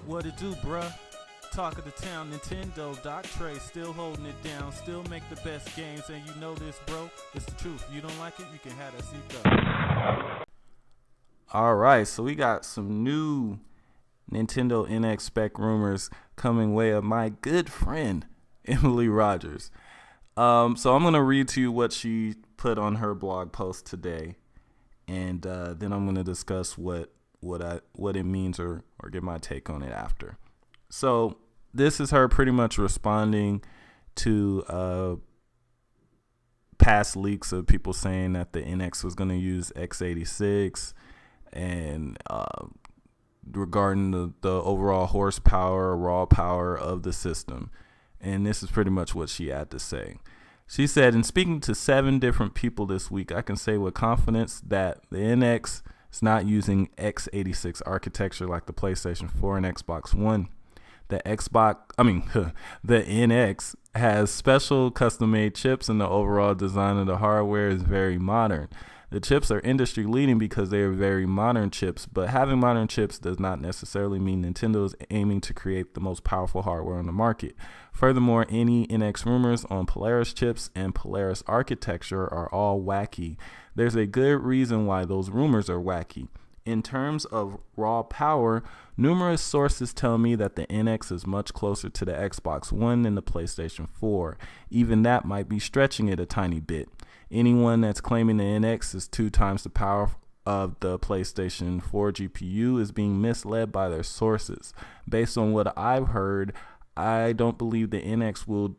What it do, bruh? Talk of the town, Nintendo, Doc Trey still holding it down, still make the best games, and you know this, bro. It's the truth. You don't like it, you can have that seat up. Alright, so we got some new Nintendo NX spec rumors coming way of my good friend, Emily Rogers. So I'm going to read to you what she put on her blog post today, and then I'm going to discuss what it means or give my take on it after. So this is her pretty much responding to past leaks of people saying that the NX was going to use x86 and regarding the overall horsepower, raw power of the system. And this is pretty much what she had to say. She said, in speaking to 7 different people this week, I can say with confidence that the NX is not using x86 architecture like the PlayStation 4 and Xbox One. The NX has special custom-made chips, and the overall design of the hardware is very modern. The chips are industry leading because they are very modern chips, but having modern chips does not necessarily mean Nintendo is aiming to create the most powerful hardware on the market. Furthermore, any NX rumors on Polaris chips and Polaris architecture are all wacky. There's a good reason why those rumors are wacky. In terms of raw power, numerous sources tell me that the NX is much closer to the Xbox One than the PlayStation 4. Even that might be stretching it a tiny bit. Anyone that's claiming the NX is 2 times the power of the PlayStation 4 GPU is being misled by their sources. Based on what I've heard, I don't believe the NX will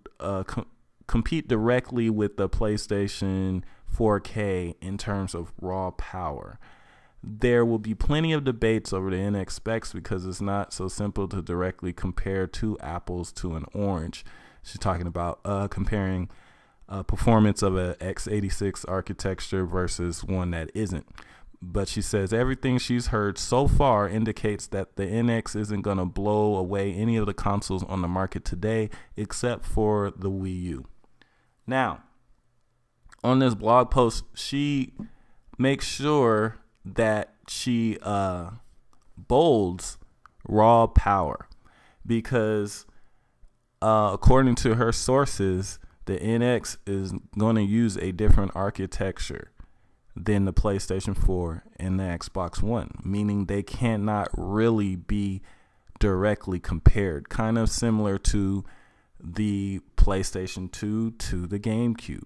compete directly with the PlayStation 4K in terms of raw power. There will be plenty of debates over the NX specs because it's not so simple to directly compare 2 apples to an orange. She's talking about comparing performance of a x86 architecture versus one that isn't. But she says everything she's heard so far indicates that the NX isn't going to blow away any of the consoles on the market today except for the Wii U. Now, on this blog post, she makes sure that she bolds raw power because according to her sources, the NX is going to use a different architecture than the PlayStation 4 and the Xbox One, meaning they cannot really be directly compared, kind of similar to the PlayStation 2 to the GameCube.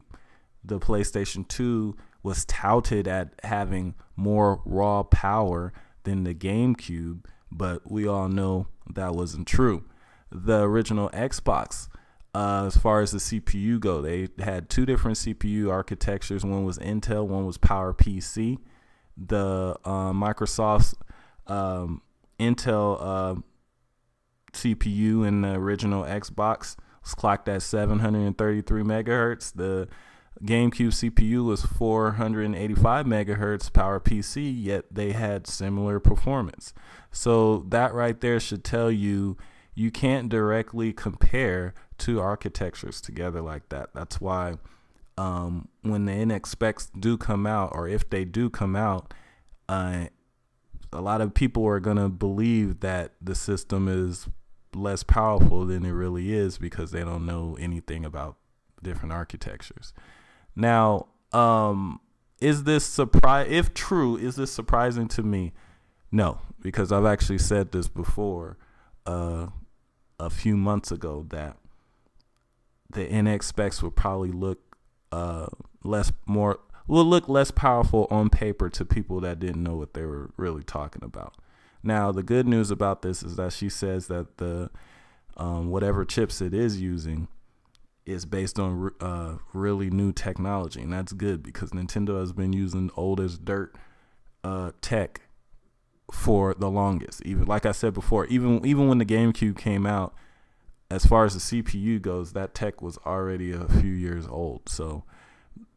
The PlayStation 2 was touted at having more raw power than the GameCube, but we all know that wasn't true. The original Xbox, as far as the CPU go, they had 2 different CPU architectures. One was Intel, one was PowerPC. The Microsoft's Intel CPU in the original Xbox was clocked at 733 megahertz. The GameCube CPU was 485 megahertz PowerPC, yet they had similar performance. So that right there should tell you you can't directly compare 2 architectures together like that. That's why when the NX specs do come out, or if they do come out, a lot of people are going to believe that the system is less powerful than it really is because they don't know anything about different architectures. Now, is this if true, is this surprising to me? No, because I've actually said this before a few months ago that the NX specs will probably look less powerful on paper to people that didn't know what they were really talking about. Now, the good news about this is that she says that the whatever chips it is using is based on really new technology, and that's good because Nintendo has been using old as dirt tech for the longest. Even like I said before, even when the GameCube came out, as far as the CPU goes, that tech was already a few years old. So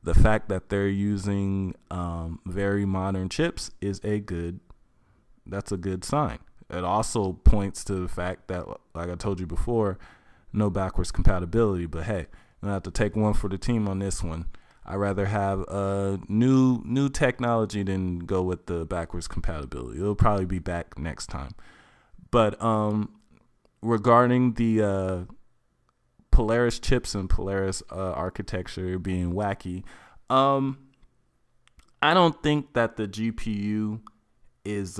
the fact that they're using very modern chips is that's a good sign. It also points to the fact that, like I told you before, no backwards compatibility, but hey, I'm gonna have to take one for the team on this one. I'd rather have new technology than go with the backwards compatibility. It'll probably be back next time. But regarding the Polaris chips and Polaris architecture being wacky, I don't think that the GPU is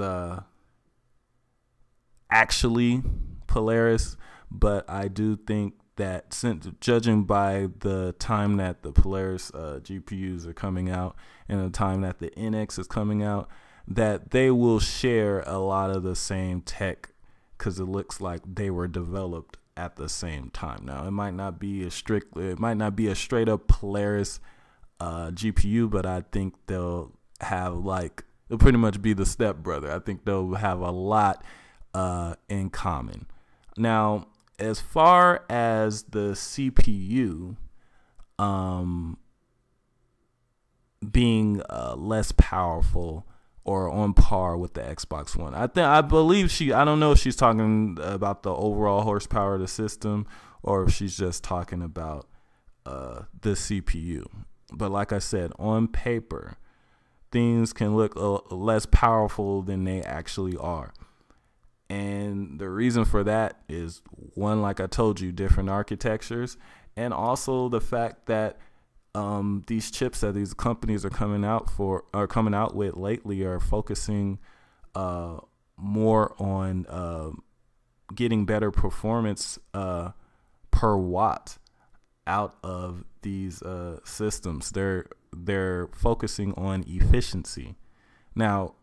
actually Polaris, but I do think that, since judging by the time that the Polaris GPUs are coming out and the time that the NX is coming out, that they will share a lot of the same tech, because it looks like they were developed at the same time. Now, it might not be a straight up Polaris GPU, but I think they'll pretty much be the stepbrother. I think they'll have a lot in common. Now, as far as the CPU being less powerful or on par with the Xbox One, I don't know if she's talking about the overall horsepower of the system or if she's just talking about the CPU. But like I said, on paper, things can look less powerful than they actually are. And the reason for that is, one, like I told you, different architectures, and also the fact that these chips that these companies are coming out with lately are focusing more on getting better performance per watt out of these systems. They're focusing on efficiency. Now,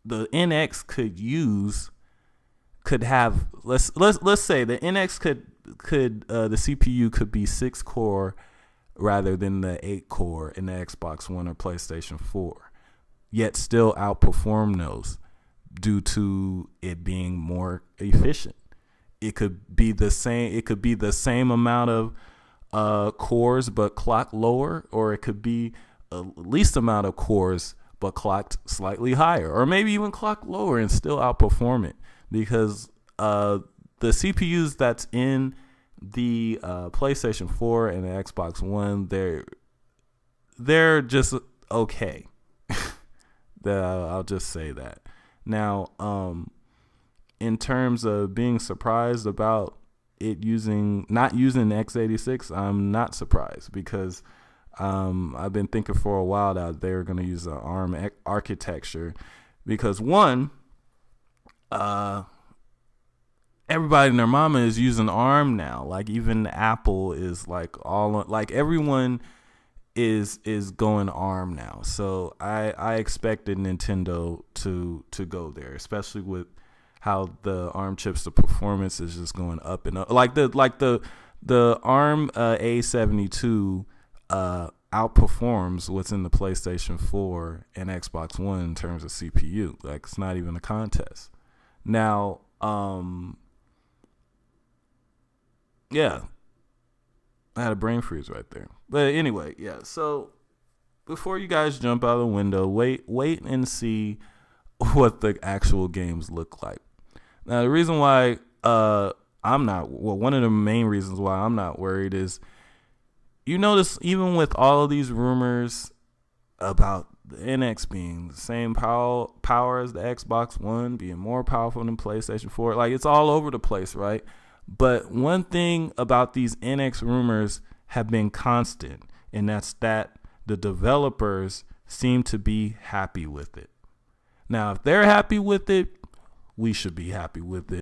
the NX could have let's say the NX could the CPU could be 6 core rather than the 8 core in the Xbox One or PlayStation 4, yet still outperform those due to it being more efficient. It could be the same amount of cores but clocked lower, or it could be a least amount of cores but clocked slightly higher, or maybe even clocked lower and still outperform it, because the CPUs that's in the PlayStation 4 and the Xbox One, they're just okay. I'll just say that. Now, in terms of being surprised about it not using x86, I'm not surprised, because I've been thinking for a while that they're going to use an ARM architecture, because one, everybody and their mama is using ARM now. Like, even Apple is everyone is going ARM now. So I expected Nintendo to go there, especially with how the ARM chips, the performance is just going up and up. Like the ARM A72 outperforms what's in the PlayStation 4 and Xbox One in terms of CPU. Like, it's not even a contest. Now, yeah, I had a brain freeze right there. But anyway, yeah. So before you guys jump out of the window, wait and see what the actual games look like. Now, the reason why one of the main reasons why I'm not worried is, you notice, even with all of these rumors about the NX being the same power as the Xbox One, being more powerful than PlayStation 4, like, it's all over the place, right? But one thing about these NX rumors have been constant, and that's that the developers seem to be happy with it. Now, if they're happy with it, we should be happy with it.